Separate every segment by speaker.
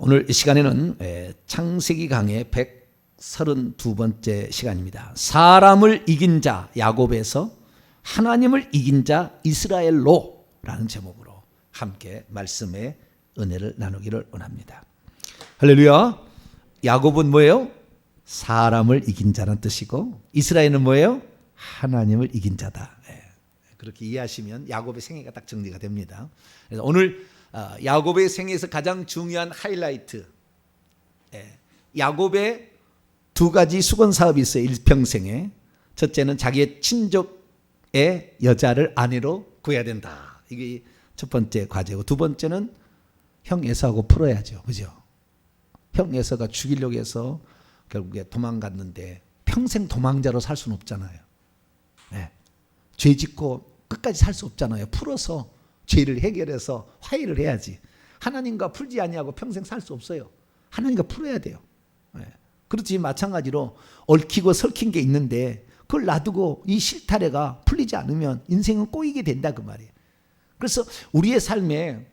Speaker 1: 오늘 이 시간에는 창세기 강의 132번째 시간입니다. 사람을 이긴 자 야곱에서 하나님을 이긴 자 이스라엘로 라는 제목으로 함께 말씀의 은혜를 나누기를 원합니다. 할렐루야. 야곱은 뭐예요? 사람을 이긴 자라는 뜻이고 이스라엘은 뭐예요? 하나님을 이긴 자다. 그렇게 이해하시면 야곱의 생애가 딱 정리가 됩니다. 그래서 오늘 야곱의 생애에서 가장 중요한 하이라이트, 야곱의 두 가지 수건 사업이 있어요. 일평생에. 첫째는 자기의 친족의 여자를 아내로 구해야 된다. 이게 첫 번째 과제고, 두 번째는 형 에사하고 풀어야죠. 그죠? 형 에사가 죽이려고 해서 결국에 도망갔는데 평생 도망자로 살 수는 없잖아요. 죄 짓고 끝까지 살 수 없잖아요. 풀어서 죄를 해결해서 화해를 해야지. 하나님과 풀지 아니하고 평생 살 수 없어요. 하나님과 풀어야 돼요. 그렇지, 마찬가지로 얽히고 설킨 게 있는데 그걸 놔두고 이 실타래가 풀리지 않으면 인생은 꼬이게 된다, 그 말이에요. 그래서 우리의 삶에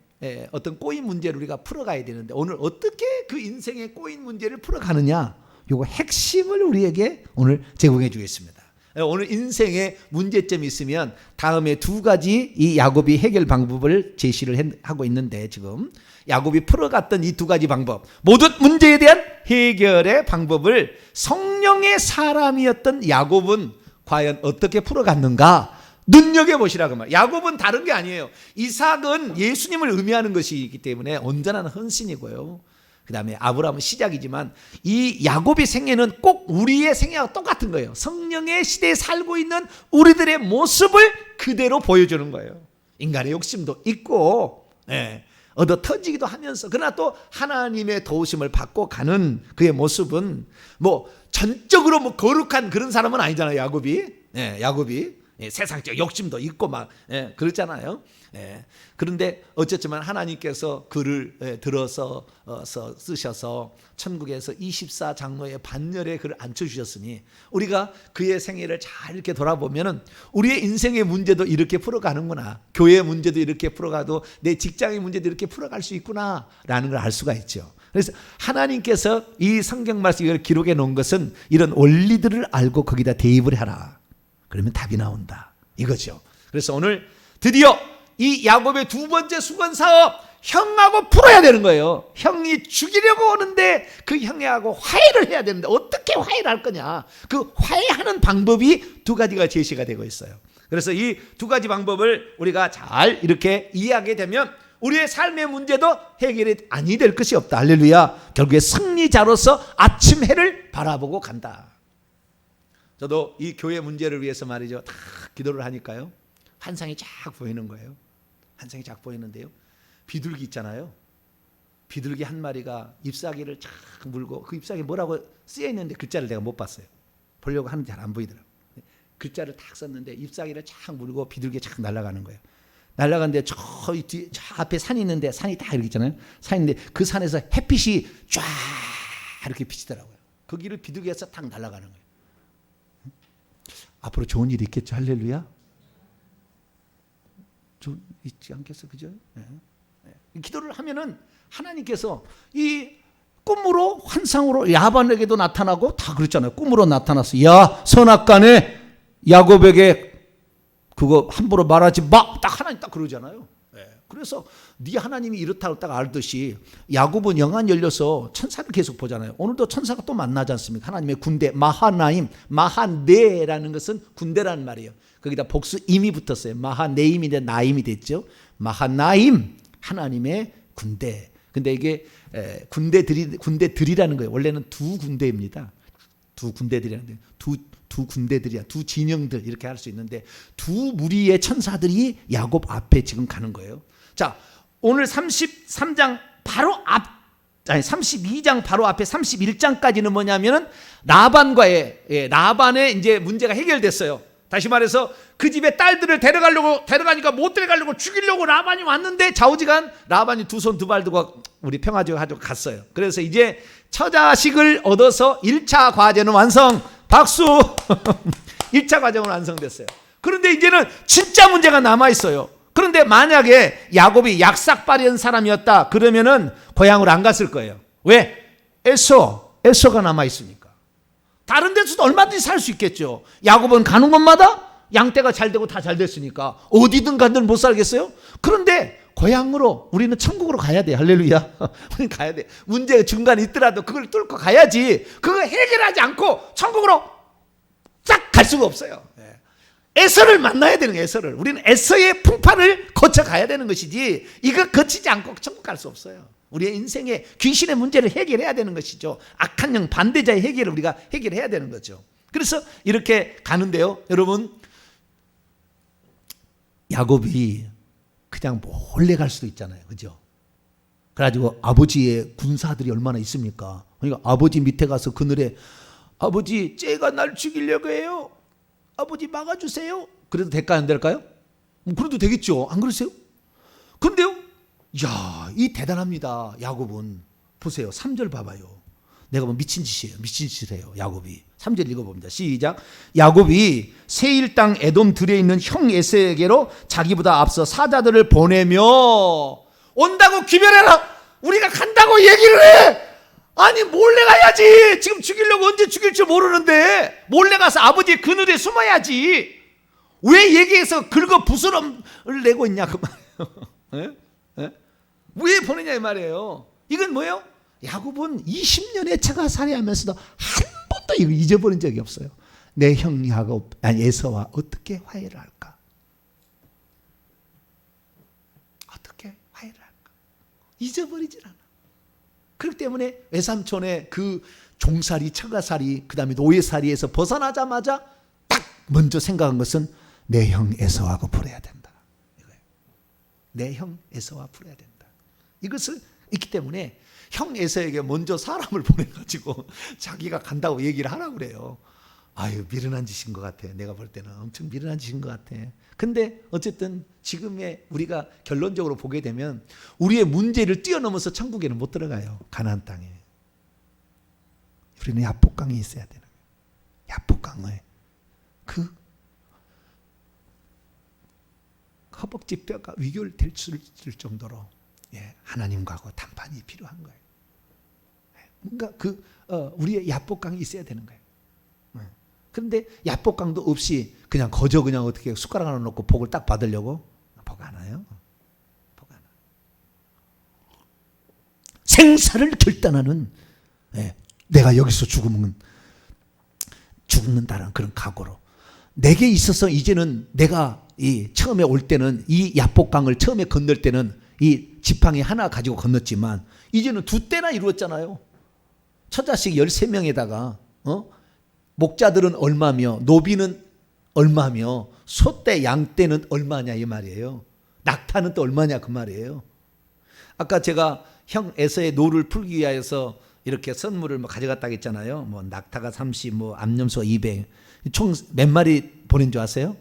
Speaker 1: 어떤 꼬인 문제를 우리가 풀어가야 되는데, 오늘 어떻게 그 인생의 꼬인 문제를 풀어가느냐, 요거 핵심을 우리에게 오늘 제공해 주겠습니다. 오늘 인생에 문제점이 있으면 다음에 두 가지 이 야곱이 해결 방법을 제시를 하고 있는데, 지금 야곱이 풀어갔던 이 두 가지 방법, 모든 문제에 대한 해결의 방법을 성령의 사람이었던 야곱은 과연 어떻게 풀어갔는가 눈여겨보시라고 말. 야곱은 다른 게 아니에요. 이삭은 예수님을 의미하는 것이기 때문에 온전한 헌신이고요. 그 다음에 아브라함은 시작이지만 이 야곱의 생애는 꼭 우리의 생애와 똑같은 거예요. 성령의 시대에 살고 있는 우리들의 모습을 그대로 보여주는 거예요. 인간의 욕심도 있고 얻어 터지기도 하면서, 그러나 또 하나님의 도우심을 받고 가는 그의 모습은 뭐 전적으로 뭐 거룩한 그런 사람은 아니잖아요. 야곱이 세상적 욕심도 있고 막 그렇잖아요. 그런데 어쨌지만 하나님께서 그를 들어서 쓰셔서 천국에서 24장로의 반열에 그를 앉혀주셨으니, 우리가 그의 생애를 잘 이렇게 돌아보면은 우리의 인생의 문제도 이렇게 풀어가는구나, 교회의 문제도 이렇게 풀어가도 내 직장의 문제도 이렇게 풀어갈 수 있구나 라는 걸 알 수가 있죠. 그래서 하나님께서 이 성경 말씀을 기록해 놓은 것은 이런 원리들을 알고 거기다 대입을 해라, 그러면 답이 나온다, 이거죠. 그래서 오늘 드디어 이 야곱의 두 번째 수건 사업, 형하고 풀어야 되는 거예요. 형이 죽이려고 오는데 그 형하고 화해를 해야 되는데 어떻게 화해를 할 거냐, 그 화해하는 방법이 두 가지가 제시가 되고 있어요. 그래서 이 두 가지 방법을 우리가 잘 이렇게 이해하게 되면 우리의 삶의 문제도 해결이 아니 될 것이 없다. 할렐루야. 결국에 승리자로서 아침 해를 바라보고 간다. 저도 이 교회 문제를 위해서 말이죠, 다 기도를 하니까요, 환상이 쫙 보이는 거예요. 환상이 쫙 보이는데요, 비둘기 있잖아요. 비둘기 한 마리가 잎사귀를 쫙 물고, 그 잎사귀 뭐라고 쓰여 있는데 글자를 내가 못 봤어요. 보려고 하는데 잘 안 보이더라고요. 글자를 딱 썼는데 잎사귀를 쫙 물고 비둘기 쫙 날아가는 거예요. 날아가는데 저 앞에 산이 있는데, 산이 다 이렇게 있잖아요. 산인데 그 산에서 햇빛이 쫙 이렇게 비치더라고요. 거기를 비둘기에서 탁 날아가는 거예요. 앞으로 좋은 일이 있겠죠. 할렐루야. 좀 있지 않겠어, 그죠? 기도를 하면은 하나님께서 이 꿈으로, 환상으로 야반에게도 나타나고 다 그랬잖아요. 꿈으로 나타났어. 야, 선악간에 야곱에게 그거 함부로 말하지 마. 딱 하나님 딱 그러잖아요. 그래서 네 하나님이 이렇다고 딱 알듯이 야곱은 영안 열려서 천사를 계속 보잖아요. 오늘도 천사가 또 만나지 않습니까? 하나님의 군대, 마하나임, 마하네라는 것은 군대라는 말이에요. 거기다 복수 임이 붙었어요. 마하네임인데 나임이 됐죠. 마하나임, 하나님의 군대. 근데 이게 군대들이라는 거예요. 원래는 두 군대입니다. 두 군대들이라는 거예요. 두 군대들이야, 두 진영들, 이렇게 할 수 있는데 두 무리의 천사들이 야곱 앞에 지금 가는 거예요. 자, 오늘 33장 바로 앞, 아니 32장 바로 앞에 31장까지는 뭐냐면은 라반의 이제 문제가 해결됐어요. 다시 말해서 그 집에 딸들을 데려가니까 못 데려가려고 죽이려고 라반이 왔는데, 좌우지간 라반이 두 손 두 발 두고 우리 평화지가 가지고 갔어요. 그래서 이제 처자식을 얻어서 1차 과제는 완성. 박수. 1차 과정은 완성됐어요. 그런데 이제는 진짜 문제가 남아있어요. 그런데 만약에 야곱이 약삭빠른 사람이었다 그러면은 고향으로 안 갔을 거예요. 왜? 에서가 남아 있으니까. 다른 데서도 얼마든지 살 수 있겠죠. 야곱은 가는 곳마다 양떼가 잘 되고 다 잘 됐으니까 어디든 가든 못 살겠어요? 그런데 고향으로, 우리는 천국으로 가야 돼. 할렐루야. 우리는 가야 돼. 문제가 중간에 있더라도 그걸 뚫고 가야지. 그거 해결하지 않고 천국으로 싹 갈 수가 없어요. 에서를 만나야 되는 거예요. 에서를. 우리는 에서의 풍파를 거쳐 가야 되는 것이지, 이거 거치지 않고 천국 갈 수 없어요. 우리의 인생의 귀신의 문제를 해결해야 되는 것이죠. 악한 영 반대자의 해결을 우리가 해결해야 되는 거죠. 그래서 이렇게 가는데요, 여러분, 야곱이 그냥 몰래 갈 수도 있잖아요. 그죠? 그래가지고 아버지의 군사들이 얼마나 있습니까? 그러니까 아버지 밑에 가서 그늘에, 아버지 쟤가 날 죽이려고 해요. 아버지 막아주세요. 그래도 될까요? 안 될까요? 그래도 되겠죠. 안 그러세요? 그런데요, 이야, 이 대단합니다. 야곱은. 보세요. 3절 봐봐요. 내가 뭐 미친 짓이에요. 미친 짓을 해요. 야곱이. 3절 읽어봅니다. 시작. 야곱이 세일 땅 에돔 들에 있는 형 에서에게로 자기보다 앞서 사자들을 보내며, 온다고 기별해라. 우리가 간다고 얘기를 해. 아니 몰래 가야지. 지금 죽이려고 언제 죽일지 모르는데 몰래 가서 아버지의 그늘에 숨어야지. 왜 얘기해서 긁어 부스럼을 내고 있냐 그 말이에요. 왜 보내냐 이 말이에요. 이건 뭐예요? 야곱은 20년의 처가 살이하면서도 한 번도 이거 잊어버린 적이 없어요. 내 형 야곱, 아니 에서와 어떻게 화해를 할까? 어떻게 화해를 할까? 잊어버리질 않아. 그렇기 때문에 외삼촌의 그 종살이, 처가살이, 그 다음에 노예살이에서 벗어나자마자 딱 먼저 생각한 것은 내 형 에서하고 풀어야 된다. 이거예요. 내 형 에서와 풀어야 된다. 이것을 있기 때문에 형 에서에게 먼저 사람을 보내가지고 자기가 간다고 얘기를 하라고 그래요. 아유, 미련한 짓인 것 같아. 내가 볼 때는 엄청 미련한 짓인 것 같아. 근데 어쨌든 지금의 우리가 결론적으로 보게 되면 우리의 문제를 뛰어넘어서 천국에는 못 들어가요. 가나안 땅에. 우리는 야복강이 있어야 되는 거예요. 야복강을 그 허벅지 뼈가 위결될 정도로 하나님과고 담판이 필요한 거예요. 뭔가 우리의 야복강이 있어야 되는 거예요. 그런데 야복강도 없이 그냥 그냥 어떻게 숟가락 하나 놓고 복을 딱 받으려고? 복 안 와요. 복 안 와. 생사를 결단하는, 내가 여기서 죽으면 죽는다는 그런 각오로 내게 있어서 이제는 내가 처음에 올 때는 이 야복강을 처음에 건널 때는 이 지팡이 하나 가지고 건넜지만 이제는 2대나 이루었잖아요. 처자식 13명에다가 목자들은 얼마며 노비는 얼마며 소떼 양떼는 얼마냐 이 말이에요. 낙타는 또 얼마냐 그 말이에요. 아까 제가 형 에서의 노를 풀기 위하여서 이렇게 선물을 가져갔다고 했잖아요. 뭐 낙타가 30, 뭐 암염소 200. 총 몇 마리 보낸 줄 아세요?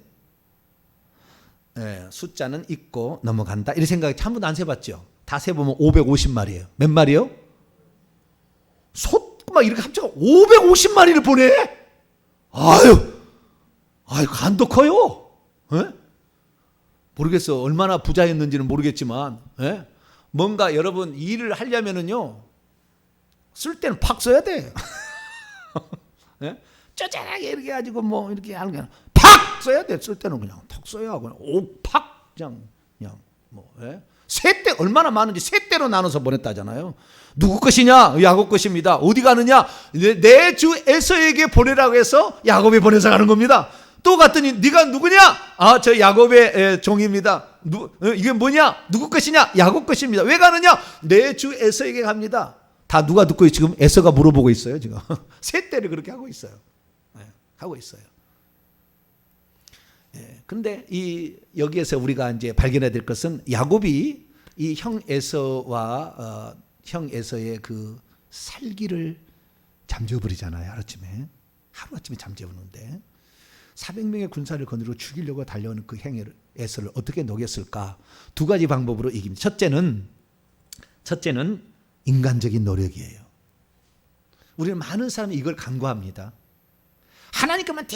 Speaker 1: 숫자는 있고 넘어간다. 이런 생각이 한 번도 안 세봤죠. 다 세보면 550마리예요. 몇 마리요? 막 이렇게 합쳐가 550마리를 보내? 아유, 간도 커요. 모르겠어. 얼마나 부자였는지는 모르겠지만, 뭔가 여러분 일을 하려면은요, 쓸 때는 팍 써야 돼. 쪼잔하게 이렇게 가지고 뭐 이렇게 하는 게 아니라 팍 써야 돼. 쓸 때는 그냥 탁 써야 그냥 팍 그냥 뭐 세 대 얼마나 많은지 세 대로 나눠서 보냈다잖아요. 누구 것이냐? 야곱 것입니다. 어디 가느냐? 내 주 에서에게 보내라고 해서 야곱이 보내서 가는 겁니다. 또 갔더니 네가 누구냐? 아, 저 야곱의 종입니다. 이게 뭐냐? 누구 것이냐? 야곱 것입니다. 왜 가느냐? 내 주 에서에게 갑니다. 다 누가 듣고 지금 에서가 물어보고 있어요. 지금 세 대를 그렇게 하고 있어요. 하고 있어요. 그런데 여기에서 우리가 이제 발견해야 될 것은 야곱이 이 형 에서와 형 에서의 그 살기를 잠재워버리잖아요. 하루아침에 잠재우는데 400명의 군사를 거느리고 죽이려고 달려오는 그 형 에서를 어떻게 녹였을까? 2가지 방법으로 이깁니다. 첫째는 인간적인 노력이에요. 우리는 많은 사람이 이걸 간과합니다. 하나님께만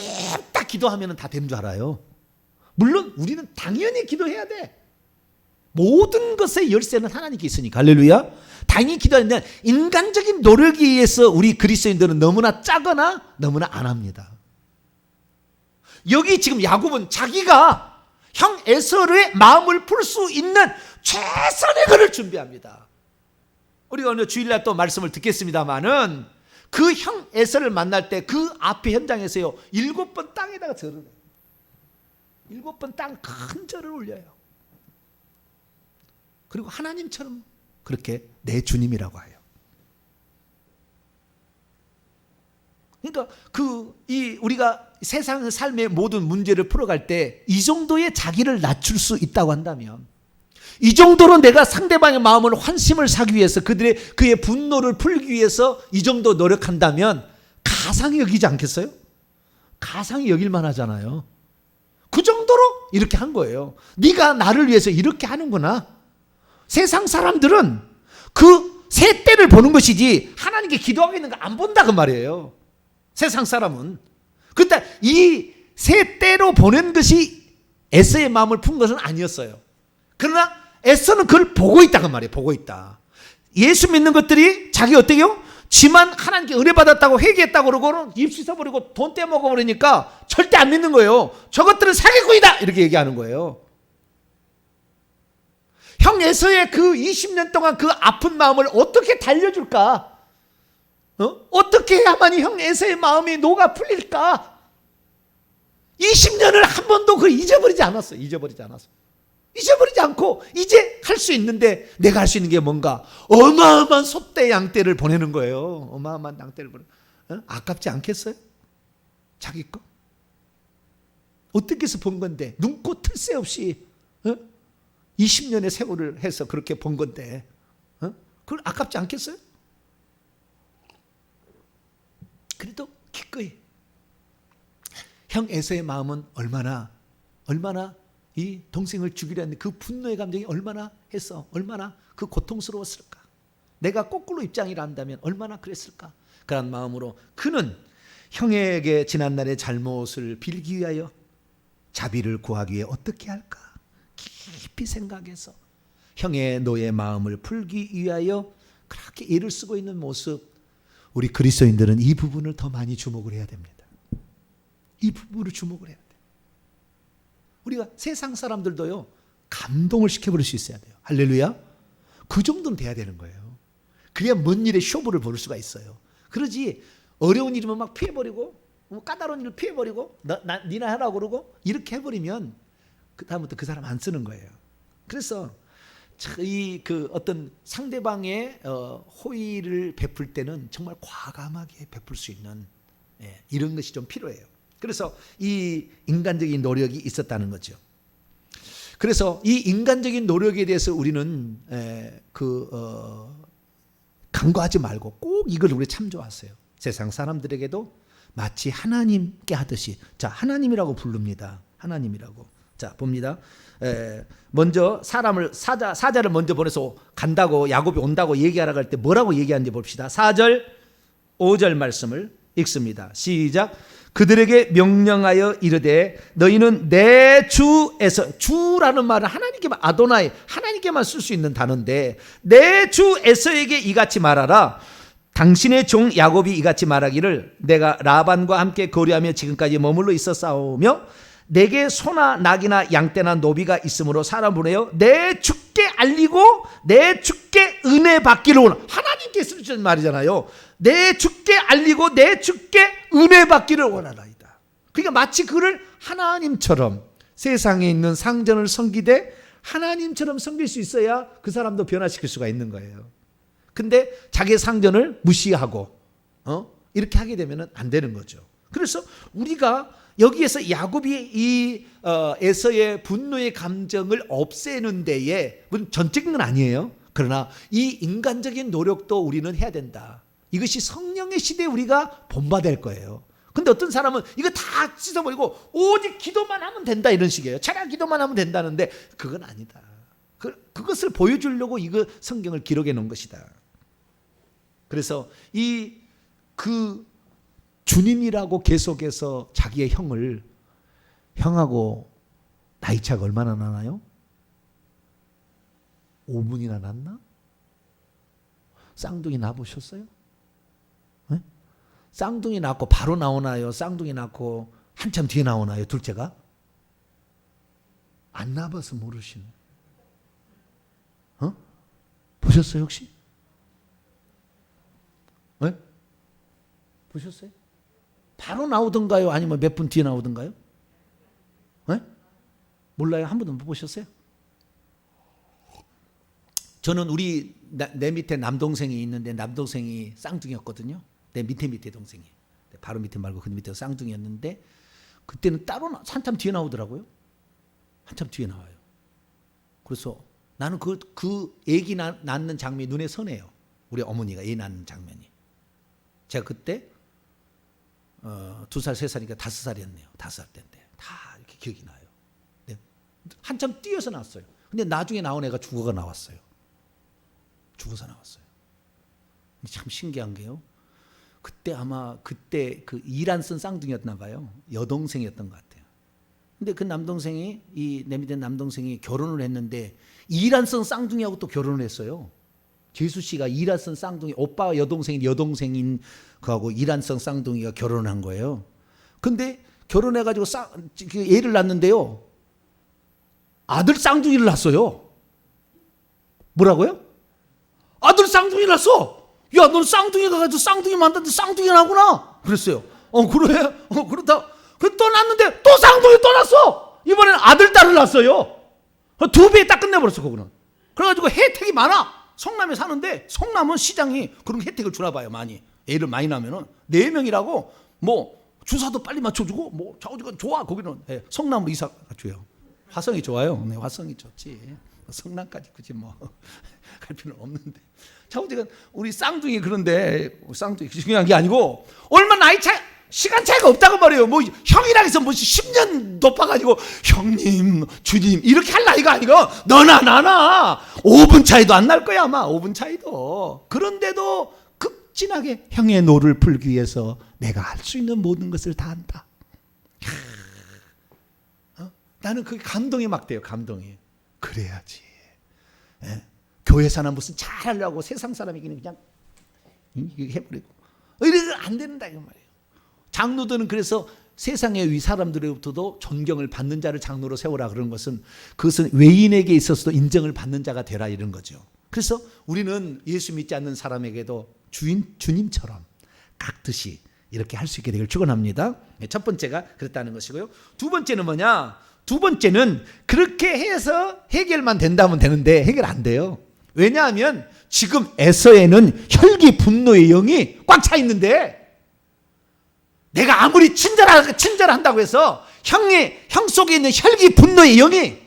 Speaker 1: 딱 기도하면 다 되는 줄 알아요. 물론 우리는 당연히 기도해야 돼. 모든 것의 열쇠는 하나님께 있으니까. 할렐루야. 당연히 기도하는데 인간적인 노력에 의해서 우리 그리스도인들은 너무나 짜거나 너무나 안 합니다. 여기 지금 야곱은 자기가 형 에서의 마음을 풀 수 있는 최선의 것을 준비합니다. 우리가 오늘 주일날 또 말씀을 듣겠습니다마는 그 형 에서를 만날 때 그 앞에 현장에서요 7번 땅에다가 절을 해요. 7번 땅 큰 절을 올려요. 그리고 하나님처럼 그렇게 내 주님이라고 해요. 그러니까 우리가 세상 삶의 모든 문제를 풀어갈 때 이 정도의 자기를 낮출 수 있다고 한다면, 이 정도로 내가 상대방의 마음을 환심을 사기 위해서 그의 분노를 풀기 위해서 이 정도 노력한다면 가상이 여기지 않겠어요? 가상이 여길만 하잖아요. 그 정도로 이렇게 한 거예요. 네가 나를 위해서 이렇게 하는구나. 세상 사람들은 그 새 때를 보는 것이지 하나님께 기도하고 있는 거 안 본다 그 말이에요. 세상 사람은. 그때 이 새 때로 보낸 것이 에서의 마음을 푼 것은 아니었어요. 그러나 에서는 그걸 보고 있다 그 말이에요. 보고 있다. 예수 믿는 것들이 자기 어때요? 지만 하나님께 은혜 받았다고 회개했다고 그러고 입 씻어버리고 돈 떼먹어버리니까 절대 안 믿는 거예요. 저것들은 사기꾼이다 이렇게 얘기하는 거예요. 형 에서의 그 20년 동안 그 아픈 마음을 어떻게 달래줄까? 어떻게 해야만이 형 에서의 마음이 녹아 풀릴까? 20년을 한 번도 그걸 잊어버리지 않았어요. 잊어버리지 않고 이제 할 수 있는데 내가 할 수 있는 게 뭔가? 어마어마한 소떼 양떼를 보내는 거예요. 어마어마한 양떼를 보내는. 아깝지 않겠어요? 자기 거? 어떻게 해서 본 건데 눈코 틀새 없이 20년의 세월을 해서 그렇게 본 건데 그걸 아깝지 않겠어요? 그래도 기꺼이 형 에서의 마음은 얼마나 이 동생을 죽이려 했는데 그 분노의 감정이 얼마나 그 고통스러웠을까? 내가 거꾸로 입장이라 한다면 얼마나 그랬을까? 그런 마음으로 그는 형에게 지난날의 잘못을 빌기 위하여 자비를 구하기 위해 어떻게 할까? 깊이 생각해서 형의 노의 마음을 풀기 위하여 그렇게 애를 쓰고 있는 모습, 우리 그리스도인들은 이 부분을 더 많이 주목을 해야 됩니다. 이 부분을 주목을 해야 돼요. 우리가 세상 사람들도요 감동을 시켜버릴 수 있어야 돼요. 할렐루야. 그 정도는 돼야 되는 거예요. 그래야 먼 일에 쇼부를 볼 수가 있어요. 그러지 어려운 일이면 막 피해버리고 까다로운 일을 피해버리고 니나 하라고 그러고 이렇게 해버리면 그 다음부터 그 사람 안 쓰는 거예요. 그래서 그 어떤 상대방의 호의를 베풀 때는 정말 과감하게 베풀 수 있는 이런 것이 좀 필요해요. 그래서 이 인간적인 노력이 있었다는 거죠. 그래서 이 인간적인 노력에 대해서 우리는 간과하지 말고 꼭 이걸 우리 참조하세요. 세상 사람들에게도 마치 하나님께 하듯이, 자 하나님이라고 부릅니다. 하나님이라고. 자 봅니다. 먼저 사자를 먼저 보내서 간다고 야곱이 온다고 얘기하라고 할 때 뭐라고 얘기하는지 봅시다. 4절 5절 말씀을 읽습니다. 시작. 그들에게 명령하여 이르되 너희는 내 주에서, 주라는 말은 하나님께만, 아도나이 하나님께만 쓸 수 있는 단어인데, 내 주 에서에게 이같이 말하라. 당신의 종 야곱이 이같이 말하기를 내가 라반과 함께 거류하며 지금까지 머물러 있었사오며 내게 소나 낙이나 양떼나 노비가 있으므로 사람 보내어 내 주께 알리고 내 주께 은혜 받기를 원하. 하나님께 쓰는 말이잖아요. 내 주께 알리고 내 주께 은혜 받기를 원하나이다. 그러니까 마치 그를 하나님처럼, 세상에 있는 상전을 섬기되 하나님처럼 섬길 수 있어야 그 사람도 변화시킬 수가 있는 거예요. 근데 자기의 상전을 무시하고 이렇게 하게 되면 안 되는 거죠. 그래서 우리가 여기에서 야곱이 이 에서의 분노의 감정을 없애는 데에, 물론 전적인 건 아니에요. 그러나 이 인간적인 노력도 우리는 해야 된다. 이것이 성령의 시대에 우리가 본받을 거예요. 근데 어떤 사람은 이거 다 씻어버리고 오직 기도만 하면 된다 이런 식이에요. 차라리 기도만 하면 된다는데 그건 아니다. 그것을 보여주려고 이거 성경을 기록해 놓은 것이다. 그래서 그 주님이라고 계속해서 자기의 형하고 나이 차가 얼마나 나나요? 5분이나 났나? 쌍둥이 낳아보셨어요? 네? 쌍둥이 낳고 바로 나오나요? 쌍둥이 낳고 한참 뒤에 나오나요? 둘째가? 안 낳아봐서 모르시네. 보셨어요 혹시? 네? 보셨어요? 바로 나오던가요? 아니면 몇 분 뒤에 나오던가요? 네? 몰라요? 한 번도 못 보셨어요? 저는 내 밑에 남동생이 있는데 남동생이 쌍둥이였거든요. 내 밑에 동생이. 바로 밑에 말고 그 밑에 쌍둥이였는데 그때는 따로 한참 뒤에 나오더라고요. 한참 뒤에 나와요. 그래서 나는 그 애기 낳는 장면이 눈에 선해요. 우리 어머니가 애 낳는 장면이. 제가 그때 2살, 3살이니까 5살이었네요. 5살 때인데 다 이렇게 기억이 나요. 네. 한참 뛰어서 나왔어요. 근데 나중에 나온 애가 죽어서 나왔어요. 참 신기한 게요. 그때 그 이란선 쌍둥이였나 봐요. 여동생이었던 것 같아요. 근데 그 남동생이 내 밑에 남동생이 결혼을 했는데 이란선 쌍둥이하고 또 결혼을 했어요. 재수 씨가 이란선 쌍둥이 오빠 여동생인 그하고 이란선 쌍둥이가 결혼을 한 거예요. 근데 결혼해가지고 애를 낳는데요. 아들 쌍둥이를 낳았어요. 뭐라고요? 아들 쌍둥이 낳았어. 야, 넌 쌍둥이 가가지고 쌍둥이 만났는데 쌍둥이 나구나. 그랬어요. 그래? 그렇다. 또 낳았는데 또 쌍둥이 또 낳았어. 이번에는 아들, 딸을 낳았어요. 2배에 딱 끝내버렸어, 그거는. 그래가지고 혜택이 많아. 성남에 사는데 성남은 시장이 그런 혜택을 주나 봐요, 많이. 애를 많이 낳으면은 4명이라고 뭐 주사도 빨리 맞춰주고 뭐 좌우지간 좋아. 거기는 성남으로 이사 줘요. 화성이 좋아요. 네, 화성이 좋지. 성남까지 굳이 뭐 갈 필요는 없는데. 좌우지간 우리 쌍둥이 그런데 쌍둥이 중요한 게 아니고 얼마 나이 차이 시간 차이가 없다고 말해요. 뭐 형이랑 해서 뭐 10년 높아가지고 형님, 주님 이렇게 할 나이가 아니고 너나 나나 5분 차이도 안 날 거야 아마. 5분 차이도. 그런데도 극진하게 형의 노를 풀기 위해서 내가 할 수 있는 모든 것을 다 한다. 나는 그게 감동이 막 돼요. 감동이. 그래야지. 교회 사람 무슨 잘하려고 세상 사람이기는 그냥 이렇게 해버리고 이래서 안 된다 이 말이에요. 장로들은 그래서 세상의 위 사람들로부터도 존경을 받는 자를 장로로 세우라 그런 것은 그것은 외인에게 있어서도 인정을 받는 자가 되라 이런 거죠. 그래서 우리는 예수 믿지 않는 사람에게도 주님처럼 각듯이 이렇게 할 수 있게 되길 축원합니다. 첫 번째가 그랬다는 것이고요. 두 번째는 뭐냐? 두 번째는 그렇게 해서 해결만 된다면 되는데 해결 안 돼요. 왜냐하면 지금 에서에는 혈기 분노의 영이 꽉 차 있는데 내가 아무리 친절한다고 해서 형 속에 있는 혈기 분노의 영이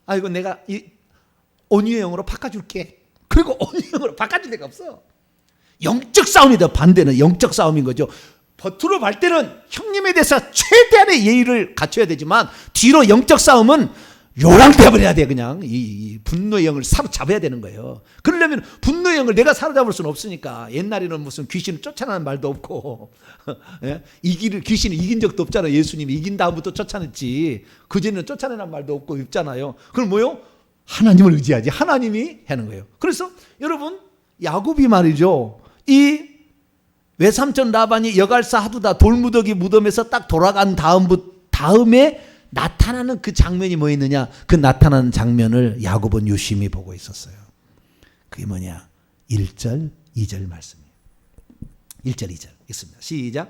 Speaker 1: 아이고 내가 이 온유의 영으로 바꿔줄게. 그리고 온유의 영으로 바꿔줄 데가 없어. 영적 싸움이다. 반대는 영적 싸움인 거죠. 버투로 갈 때는 형님에 대해서 최대한의 예의를 갖춰야 되지만 뒤로 영적 싸움은 요랑대버려야 돼. 그냥 이 분노의 영을 사로잡아야 되는 거예요. 그러려면 분노의 영을 내가 사로잡을 수는 없으니까. 옛날에는 무슨 귀신을 쫓아내는 말도 없고 귀신을 이긴 적도 없잖아요. 예수님이 이긴 다음부터 쫓아냈지. 그전에는 쫓아내는 말도 없고 없잖아요. 그럼 뭐요? 하나님을 의지하지. 하나님이 하는 거예요. 그래서 여러분 야곱이 말이죠. 이 외삼촌 라반이 여갈사 하두다 돌무더기 무덤에서 딱 돌아간 다음에 나타나는 그 장면이 뭐 있느냐? 그 나타나는 장면을 야곱은 유심히 보고 있었어요. 그게 뭐냐? 1절, 2절 말씀이에요. 1절, 2절 있습니다. 시작.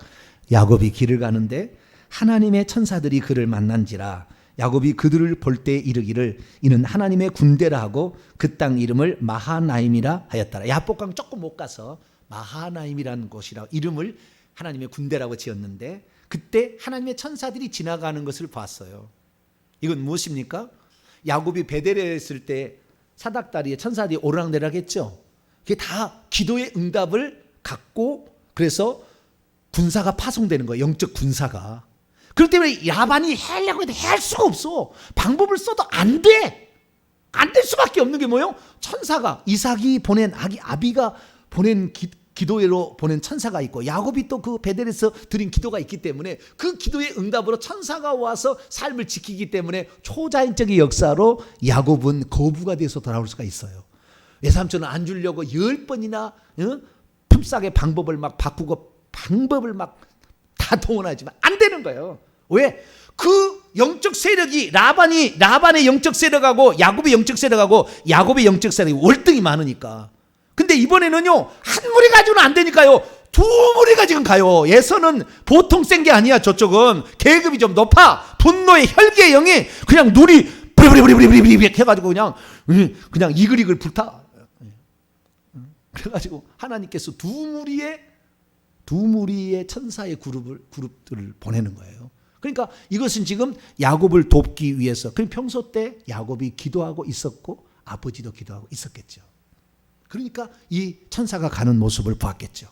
Speaker 1: 야곱이 길을 가는데 하나님의 천사들이 그를 만난지라 야곱이 그들을 볼 때 이르기를 이는 하나님의 군대라 하고 그 땅 이름을 마하나임이라 하였더라. 야복강 조금 못 가서 마하나임이라는 곳이라 이름을 하나님의 군대라고 지었는데 그때 하나님의 천사들이 지나가는 것을 봤어요. 이건 무엇입니까? 야곱이 베델에 있을 때 사닥다리에 천사들이 오르락내리락 했죠. 그게 다 기도의 응답을 갖고 그래서 군사가 파송되는 거예요. 영적 군사가. 그렇기 때문에 야반이 하려고 해도 할 수가 없어. 방법을 써도 안 돼. 안 될 수밖에 없는 게 뭐예요? 천사가 이삭이 보낸 아비가 보낸 기도로 보낸 천사가 있고 야곱이 또 그 베델에서 드린 기도가 있기 때문에 그 기도의 응답으로 천사가 와서 삶을 지키기 때문에 초자연적인 역사로 야곱은 거부가 돼서 돌아올 수가 있어요. 외삼촌은 안 주려고 10번이나 품삯의 방법을 막 바꾸고 방법을 막 다 동원하지만 안 되는 거예요. 왜? 그 영적 세력이 라반의 영적 세력하고 야곱의 영적 세력하고 야곱의 영적 세력이 월등히 많으니까. 근데 이번에는요 한 무리 가지고는 안 되니까요 두 무리가 지금 가요. 예선은 보통 센 게 아니야. 저쪽은 계급이 좀 높아. 분노의 혈기의 영이 그냥 눈이 브리브리브리브리브리 해가지고 그냥 이글이글 불타. 그래가지고 하나님께서 두 무리의 천사의 그룹들을 보내는 거예요. 그러니까 이것은 지금 야곱을 돕기 위해서. 그럼 평소 때 야곱이 기도하고 있었고 아버지도 기도하고 있었겠죠. 그러니까 이 천사가 가는 모습을 보았겠죠.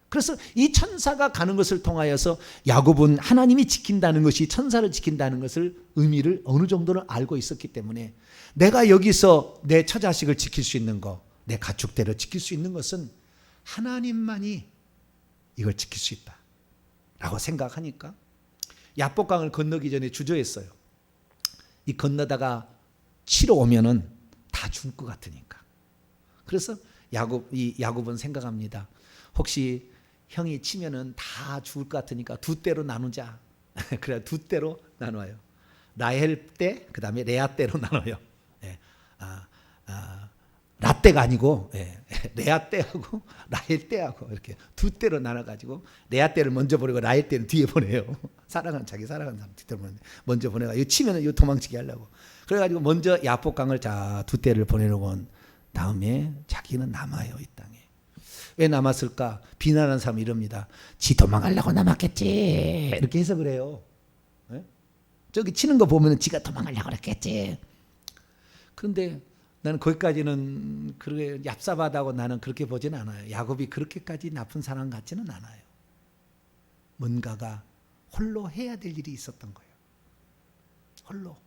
Speaker 1: 그래서 이 천사가 가는 것을 통하여서 야곱은 하나님이 지킨다는 것이 천사를 지킨다는 것을 의미를 어느 정도는 알고 있었기 때문에 내가 여기서 내 처자식을 지킬 수 있는 거, 내 가축대를 지킬 수 있는 것은 하나님만이 이걸 지킬 수 있다 라고 생각하니까 야복강을 건너기 전에 주저했어요. 이 건너다가 치러 오면은 다 죽을 것 같으니까. 그래서 야곱은 생각합니다. 혹시 형이 치면은 다 죽을 것 같으니까 두 대로 나누자. 그래 두 대로 나눠요. 라헬 대 그다음에 레아 대로 나눠요. 예. 라떼가 아니고 레아 떼하고 라헬 떼하고 이렇게 두 떼로 나눠가지고 레아 떼를 먼저 보내고 라헬 떼를 뒤에 보내요. 자기 사랑하는 사람 뒤에 먼저 보내가 이거 치면은 이거 도망치게 하려고. 그래가지고 먼저 야복강을 두 떼를 보내려고 한 다음에 자기는 남아요 이 땅에. 왜 남았을까? 비난하는 사람이 이럽니다. 지 도망가려고 남았겠지 이렇게 해석을 해요. 저기 치는 거 보면 지가 도망가려고 그랬겠지. 그런데 나는 거기까지는 그렇게 얍삽하다고 나는 그렇게 보진 않아요. 야곱이 그렇게까지 나쁜 사람 같지는 않아요. 뭔가가 홀로 해야 될 일이 있었던 거예요. 홀로.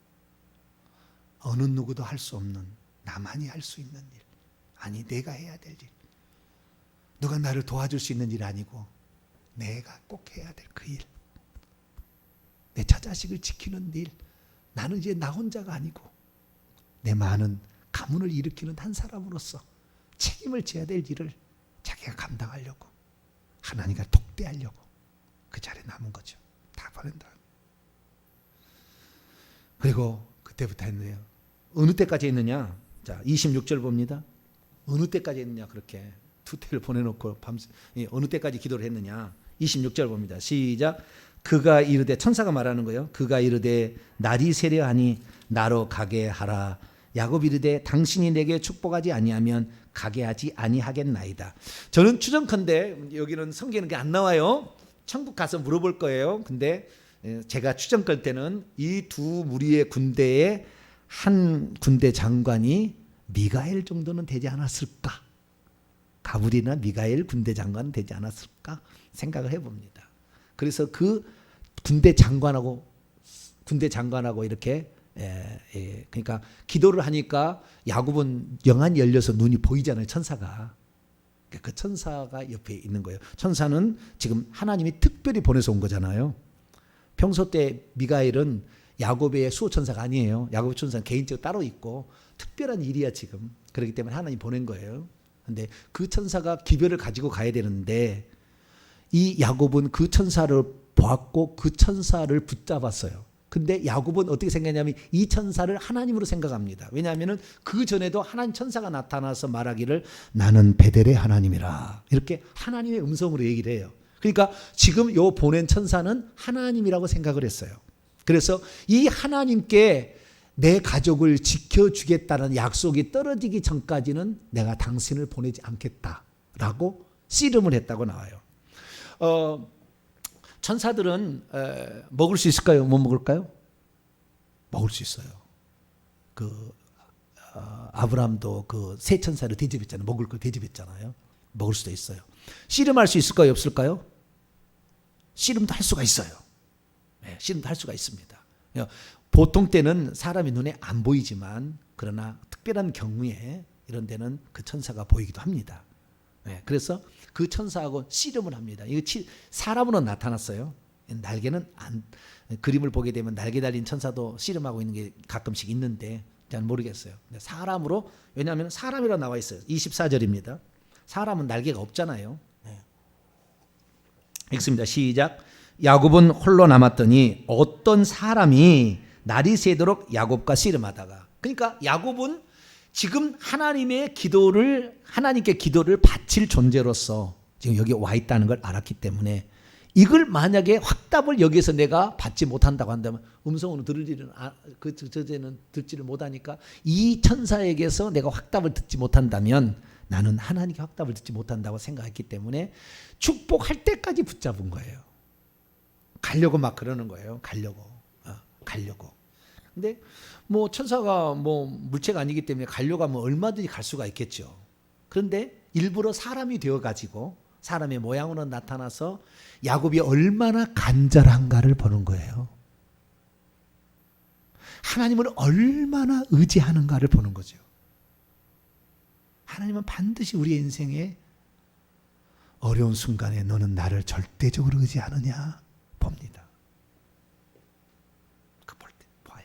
Speaker 1: 어느 누구도 할 수 없는, 나만이 할 수 있는 일. 아니 내가 해야 될 일. 누가 나를 도와줄 수 있는 일 아니고 내가 꼭 해야 될 그 일. 내 처자식을 지키는 일. 나는 이제 나 혼자가 아니고 내 많은 가문을 일으키는 한 사람으로서 책임을 져야 될 일을 자기가 감당하려고 하나님과 독대하려고 그 자리에 남은 거죠. 다 버린다. 그리고 그때부터 했네요. 어느 때까지 했느냐? 자, 26절 봅니다. 어느 때까지 했느냐? 그렇게 두 때를 보내놓고 어느 때까지 기도를 했느냐? 26절 봅니다. 시작. 그가 이르되, 천사가 말하는 거예요. 그가 이르되 날이 세려하니 나로 가게 하라. 야곱이 이르되 당신이 내게 축복하지 아니하면 가게 하지 아니하겠나이다. 저는 추정컨대 여기는 성경에 안 나와요. 천국 가서 물어볼 거예요. 근데 제가 추정할 때는 이 두 무리의 군대의 한 군대 장관이 미가엘 정도는 되지 않았을까? 가브리나 미가엘 군대 장관은 되지 않았을까? 생각을 해봅니다. 그래서 그 군대 장관하고 이렇게 그러니까 기도를 하니까 야곱은 영안이 열려서 눈이 보이잖아요. 천사가. 그 천사가 옆에 있는 거예요. 천사는 지금 하나님이 특별히 보내서 온 거잖아요. 평소 때 미가엘은 야곱의 수호천사가 아니에요. 야곱의 천사는 개인적으로 따로 있고 특별한 일이야 지금. 그렇기 때문에 하나님이 보낸 거예요. 근데 그 천사가 기별을 가지고 가야 되는데 이 야곱은 그 천사를 보았고 그 천사를 붙잡았어요. 근데 야곱은 어떻게 생각하냐면 이 천사를 하나님으로 생각합니다. 왜냐하면 그 전에도 하나님 천사가 나타나서 말하기를 나는 베델의 하나님이라 이렇게 하나님의 음성으로 얘기를 해요. 그러니까 지금 요 보낸 천사는 하나님이라고 생각을 했어요. 그래서 이 하나님께 내 가족을 지켜주겠다는 약속이 떨어지기 전까지는 내가 당신을 보내지 않겠다라고 씨름을 했다고 나와요. 천사들은 먹을 수 있을까요? 못 먹을까요? 먹을 수 있어요. 아브라함도 그 세 천사를 대접했잖아요. 먹을 걸 대접했잖아요. 먹을 수도 있어요. 씨름할 수 있을까요? 없을까요? 씨름도 할 수가 있어요. 네, 씨름도 할 수가 있습니다. 보통 때는 사람이 눈에 안 보이지만 그러나 특별한 경우에 이런 데는 그 천사가 보이기도 합니다. 네, 그래서 그 천사하고 씨름을 합니다. 이거 사람으로 나타났어요. 날개는 그림을 보게 되면 날개 달린 천사도 씨름하고 있는 게 가끔씩 있는데 잘 모르겠어요. 사람으로, 왜냐하면 사람이라 나와 있어요. 24절입니다. 사람은 날개가 없잖아요. 읽습니다. 시작. 야곱은 홀로 남았더니 어떤 사람이 날이 새도록 야곱과 씨름하다가, 그러니까 야곱은 지금 하나님께 기도를 바칠 존재로서 지금 여기 와 있다는 걸 알았기 때문에, 이걸 만약에 확답을 여기서 내가 받지 못한다고 한다면, 음성으로 들을 일은 그 저제는 듣지를 못하니까 이 천사에게서 내가 확답을 듣지 못한다면 나는 하나님께 확답을 듣지 못한다고 생각했기 때문에 축복할 때까지 붙잡은 거예요. 가려고 막 그러는 거예요. 가려고. 근데 뭐 천사가 뭐 물체가 아니기 때문에 가려고 하면 얼마든지 갈 수가 있겠죠. 그런데 일부러 사람이 되어 가지고 사람의 모양으로 나타나서 야곱이 얼마나 간절한가를 보는 거예요. 하나님을 얼마나 의지하는가를 보는 거죠. 하나님은 반드시 우리의 인생에 어려운 순간에 너는 나를 절대적으로 의지하느냐 봅니다. 그 볼 때 봐요.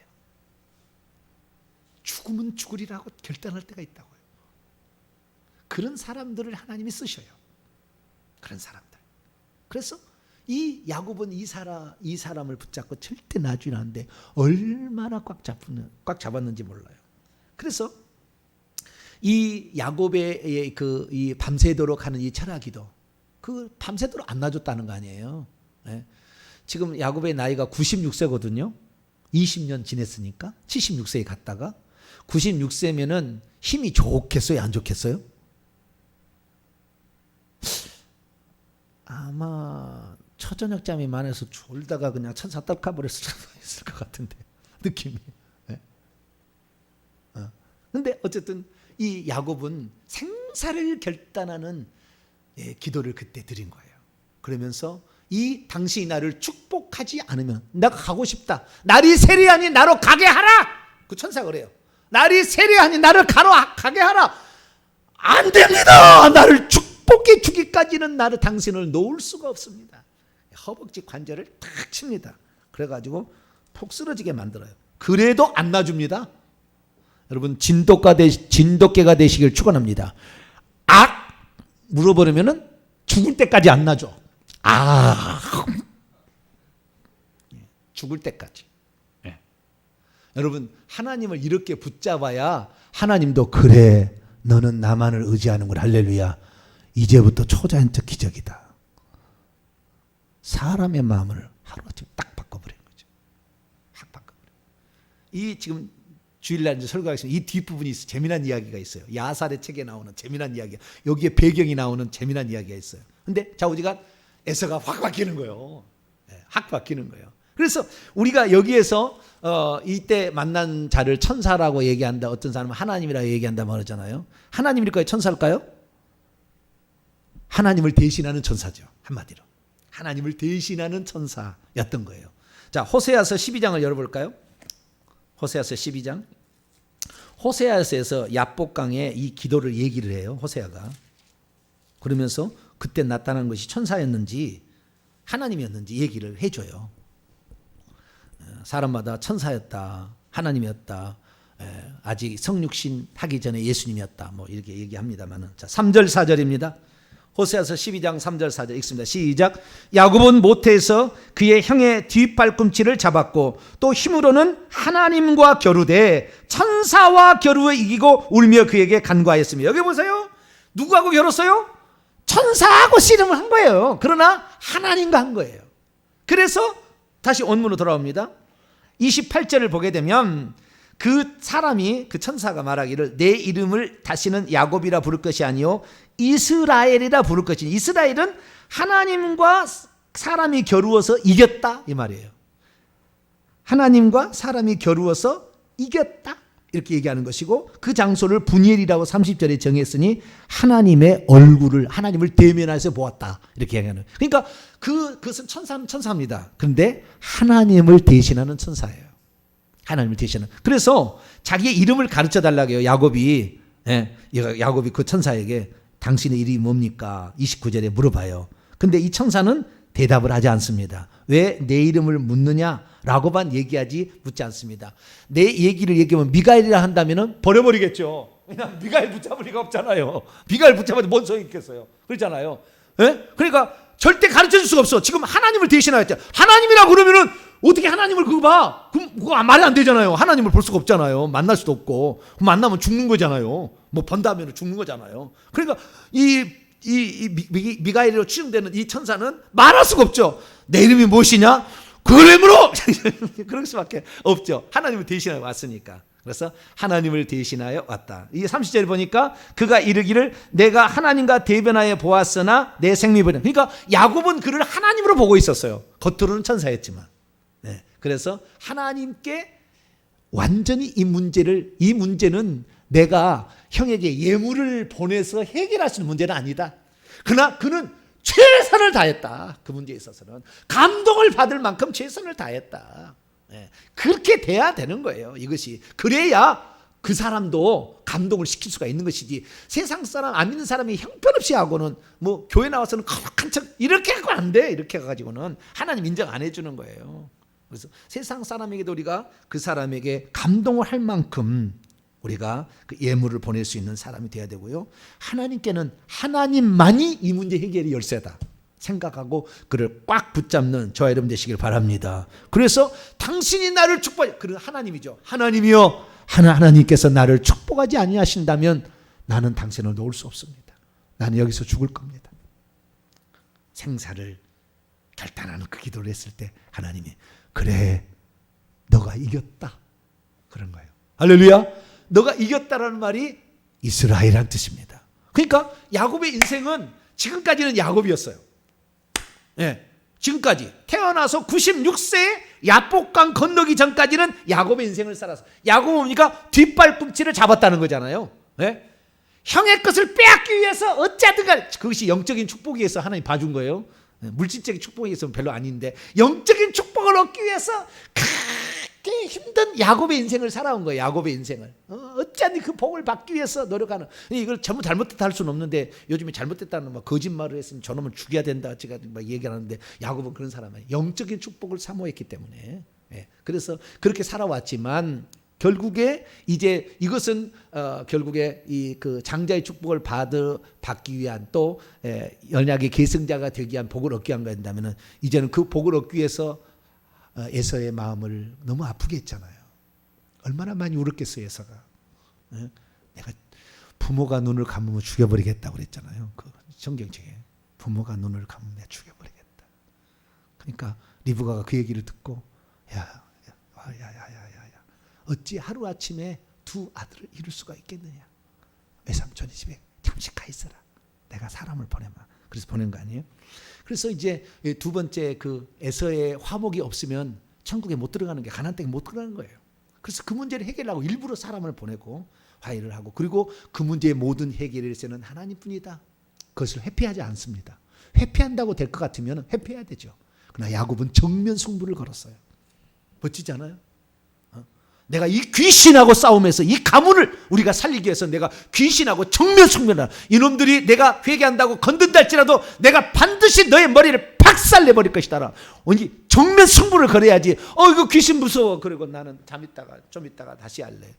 Speaker 1: 죽으면 죽으리라고 결단할 때가 있다고요. 그런 사람들을 하나님이 쓰셔요. 그런 사람들. 그래서 이 야곱은 이 사람을 붙잡고 절대 놔주지 않는데 얼마나 꽉 잡았는지 몰라요. 그래서 이 야곱의 이 밤새도록 하는 이 철학기도, 그 밤새도록 안 놔줬다는 거 아니에요. 네. 지금 야곱의 나이가 96세거든요. 20년 지냈으니까 76세에 갔다가 96세면은 힘이 좋겠어요, 안 좋겠어요? 아마 초저녁잠이 많아서 졸다가 그냥 천사 떡하버렸을 수도 있을 것 같은데, 느낌이. 그런데 어쨌든 이 야곱은 생사를 결단하는 기도를 그때 드린 거예요. 그러면서 이 당신이 나를 축복하지 않으면 내가 가고 싶다. 날이 세리하니 나로 가게 하라. 그 천사가 그래요. 날이 세리하니 나를 가게 하라. 안 됩니다. 나를 축복해 주기까지는 당신을 놓을 수가 없습니다. 허벅지 관절을 탁 칩니다. 그래가지고 푹 쓰러지게 만들어요. 그래도 안 놔줍니다. 여러분, 진돗개가 되시길 축원합니다. 물어버리면은 죽을 때까지 안 놔줘. 죽을 때까지. 네. 여러분, 하나님을 이렇게 붙잡아야 하나님도 그래, 너는 나만을 의지하는군, 할렐루야, 이제부터 초자연적 기적이다. 사람의 마음을 하루아침에 딱 바꿔버리는 거죠. 확 바꿔버려요. 이 지금 주일날 이제 설교하겠습니다. 이 뒷부분이 재미난 이야기가 있어요. 야살의 책에 나오는 재미난 이야기, 여기에 배경이 나오는 재미난 이야기가 있어요. 근데 좌우지간 에서가 확 바뀌는 거예요. 확 바뀌는 거예요. 그래서 우리가 여기에서 이때 만난 자를 천사라고 얘기한다, 어떤 사람은 하나님이라고 얘기한다 말하잖아요. 하나님일까요, 천사일까요? 하나님을 대신하는 천사죠. 한마디로 하나님을 대신하는 천사였던 거예요. 자, 호세아서 12장을 열어볼까요? 호세아서 12장. 호세아서에서 야복강의 이 기도를 얘기를 해요. 호세아가. 그러면서 그때 나타난 것이 천사였는지 하나님이었는지 얘기를 해줘요. 사람마다 천사였다, 하나님이었다, 아직 성육신 하기 전에 예수님이었다, 뭐 이렇게 얘기합니다만은. 자, 3절 4절입니다. 호세아서 12장 3절 4절 읽습니다. 시작. 야곱은 모태에서 그의 형의 뒷발꿈치를 잡았고 또 힘으로는 하나님과 겨루되 천사와 겨루어 이기고 울며 그에게 간구하였으며. 여기 보세요. 누구하고 겨뤘어요? 천사하고 씨름을 한 거예요. 그러나 하나님과 한 거예요. 그래서 다시 원문으로 돌아옵니다. 28절을 보게 되면 그 사람이, 그 천사가 말하기를 내 이름을 다시는 야곱이라 부를 것이 아니요 이스라엘이라 부를 것이니. 이스라엘은 하나님과 사람이 겨루어서 이겼다, 이 말이에요. 하나님과 사람이 겨루어서 이겼다, 이렇게 얘기하는 것이고, 그 장소를 분이엘이라고 30절에 정했으니 하나님의 얼굴을, 하나님을 대면해서 보았다, 이렇게 얘기하는. 그러니까 그것은 천사는 천사입니다. 그런데 하나님을 대신하는 천사예요. 하나님을 대신하는. 그래서 자기의 이름을 가르쳐 달라고 해요. 야곱이 그 천사에게 당신의 이름이 뭡니까? 29절에 물어봐요. 근데 이 천사는 대답을 하지 않습니다. 왜 내 이름을 묻느냐라고만 얘기하지 묻지 않습니다. 내 얘기를 얘기하면 미가엘이라 한다면 버려버리겠죠. 왜냐하면 미가엘 붙잡을 리가 없잖아요. 미가엘 붙잡아도 뭔 소용이 있겠어요. 그렇잖아요. 예? 그러니까 절대 가르쳐줄 수가 없어. 지금 하나님을 대신하였죠. 하나님이라 그러면은 어떻게 하나님을 그거 봐? 그럼 그거 말이 안 되잖아요. 하나님을 볼 수가 없잖아요. 만날 수도 없고. 만나면 죽는 거잖아요. 뭐 번다면 죽는 거잖아요. 그러니까 미가엘로 추정되는 이 천사는 말할 수가 없죠. 내 이름이 무엇이냐? 그 이름으로 그럴 수밖에 없죠. 하나님을 대신하여 왔으니까. 그래서 하나님을 대신하여 왔다. 이 30절에 보니까 그가 이르기를 내가 하나님과 대변하여 보았으나 내 생명이 버려. 그러니까 야곱은 그를 하나님으로 보고 있었어요. 겉으로는 천사였지만. 네. 그래서 하나님께 완전히 이 문제는 내가 형에게 예물을 보내서 해결할 수 있는 문제는 아니다. 그러나 그는 최선을 다했다. 그 문제에 있어서는 감동을 받을 만큼 최선을 다했다. 네. 그렇게 돼야 되는 거예요. 이것이 그래야 그 사람도 감동을 시킬 수가 있는 것이지. 세상 사람 안 믿는 사람이 형편없이 하고는 뭐 교회 나와서는 거룩한 척 이렇게 하고 안 돼. 이렇게 해가지고는 하나님 인정 안 해주는 거예요. 그래서 세상 사람에게도 우리가 그 사람에게 감동을 할 만큼 우리가 그 예물을 보낼 수 있는 사람이 돼야 되고요. 하나님께는 하나님만이 이 문제 해결의 열쇠다 생각하고 그를 꽉 붙잡는 저와 여러분 되시길 바랍니다. 그래서 당신이 나를 축복해. 그는 하나님이죠. 하나님이요. 하나님께서 나를 축복하지 아니하신다면 나는 당신을 놓을 수 없습니다. 나는 여기서 죽을 겁니다. 생사를 결단하는 그 기도를 했을 때 하나님이 그래 너가 이겼다 그런 거예요. 할렐루야. 너가 이겼다라는 말이 이스라엘이라는 뜻입니다. 그러니까 야곱의 인생은 지금까지는 야곱이었어요. 네, 지금까지 태어나서 96세에 야복강 건너기 전까지는 야곱의 인생을 살았어요. 야곱은 뭡니까? 뒷발꿈치를 잡았다는 거잖아요. 네? 형의 것을 빼앗기 위해서 어찌하든 간에 그것이 영적인 축복에 의해서 하나님 봐준 거예요. 물질적인 축복에 의해서는 별로 아닌데 영적인 축복을 얻기 위해서 그렇게 힘든 야곱의 인생을 살아온 거예요. 야곱의 인생을 어찌하든 그 복을 받기 위해서 노력하는. 이걸 전부 잘못됐다 할 수는 없는데 요즘에 잘못됐다는 막 거짓말을 했으면 저놈을 죽여야 된다 제가 막 얘기하는데 야곱은 그런 사람이에요. 영적인 축복을 사모했기 때문에. 예. 그래서 그렇게 살아왔지만 결국에 이제 이것은 결국에 이 그 장자의 축복을 받기 위한 또 언약의 계승자가 되기 위한 복을 얻기 위한 거된다면은 이제는 그 복을 얻기 위해서 에서의 마음을 너무 아프게 했잖아요. 얼마나 많이 울었겠어요, 에서가. 내가 부모가 눈을 감으면 죽여버리겠다고 그랬잖아요. 그 성경책에 부모가 눈을 감으면 내가 죽여버리겠다. 그러니까 리브가가 그 얘기를 듣고 야. 어찌 하루아침에 두 아들을 이룰 수가 있겠느냐. 외삼촌이 집에 잠시 가 있어라. 내가 사람을 보내마. 그래서 보낸 거 아니에요? 그래서 이제 두 번째 그 에서의 화목이 없으면 천국에 못 들어가는 게 가나안 땅에 못 들어가는 거예요. 그래서 그 문제를 해결하고 일부러 사람을 보내고 화해를 하고 그리고 그 문제의 모든 해결을 위해서는 하나님뿐이다. 그것을 회피하지 않습니다. 회피한다고 될 것 같으면 회피해야 되죠. 그러나 야곱은 정면 승부를 걸었어요. 멋지지 않아요? 내가 이 귀신하고 싸우면서 이 가문을 우리가 살리기 위해서 내가 귀신하고 정면 승부를 이놈들이 내가 회개한다고 건든다 할지라도 내가 반드시 너의 머리를 박살내버릴 것이다. 정면 승부를 걸어야지. 이거 귀신 무서워. 그리고 나는 좀 있다가 다시 할래.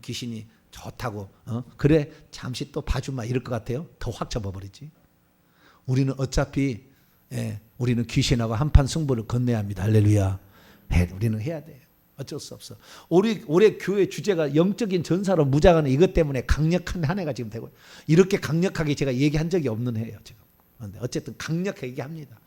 Speaker 1: 귀신이 좋다고. 그래 잠시 또 봐주마 이럴 것 같아요. 더 확 접어버리지. 우리는 어차피 우리는 귀신하고 한판 승부를 건너야 합니다. 할렐루야. 우리는 해야 돼요. 어쩔 수 없어. 올해 교회 주제가 영적인 전사로 무장하는 이것 때문에 강력한 한 해가 지금 되고 이렇게 강력하게 제가 얘기한 적이 없는 해예요. 지금. 그런데 어쨌든 강력하게 얘기합니다.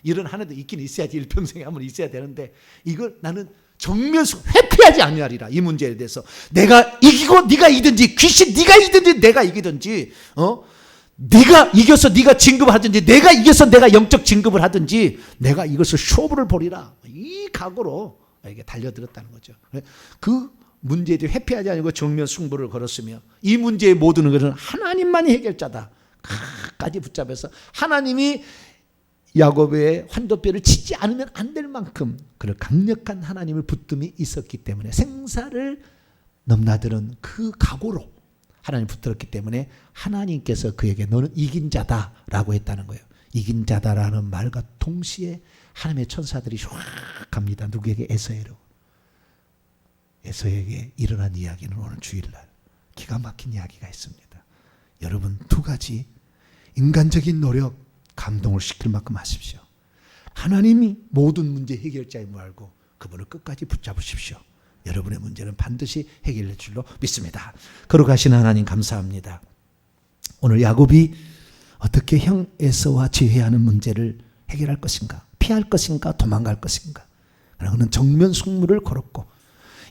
Speaker 1: 이런 한 해도 있긴 있어야지 일평생에 한번 있어야 되는데 이걸 나는 정면수 회피하지 아니하리라. 이 문제에 대해서 내가 이기고 네가 이기든지 귀신 네가 이기든지 내가 이기든지 네가 이겨서 네가 진급을 하든지 내가 이겨서 내가 영적 진급을 하든지 내가 이것을 쇼부를 벌이라. 이 각오로 이게 달려들었다는 거죠. 그 문제에 대해 회피하지 않고 정면 승부를 걸었으며 이 문제의 모든 것은 하나님만이 해결자다. 끝까지 붙잡아서 하나님이 야곱의 환도뼈를 치지 않으면 안 될 만큼 그런 강력한 하나님을 붙듦이 있었기 때문에 생사를 넘나드는 그 각오로 하나님 붙들었기 때문에 하나님께서 그에게 너는 이긴 자다라고 했다는 거예요. 이긴 자다라는 말과 동시에 하나님의 천사들이 쫙 갑니다. 누구에게? 에서에로. 에서에게 일어난 이야기는 오늘 주일날 기가 막힌 이야기가 있습니다. 여러분, 두 가지 인간적인 노력, 감동을 시킬 만큼 하십시오. 하나님이 모든 문제 해결자인 줄 알고 그분을 끝까지 붙잡으십시오. 여러분의 문제는 반드시 해결될 줄로 믿습니다. 걸어가신 하나님 감사합니다. 오늘 야곱이 어떻게 형 에서와 지회하는 문제를 해결할 것인가, 피할 것인가, 도망갈 것인가. 그러나 그는 정면 승부를 걸었고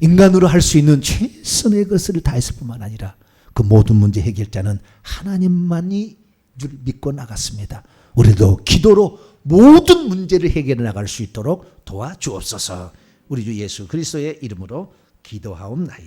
Speaker 1: 인간으로 할 수 있는 최선의 것을 다했을 뿐만 아니라 그 모든 문제 해결자는 하나님만이 줄 믿고 나갔습니다. 우리도 기도로 모든 문제를 해결해 나갈 수 있도록 도와주옵소서. 우리 주 예수 그리스도의 이름으로 기도하옵나이다.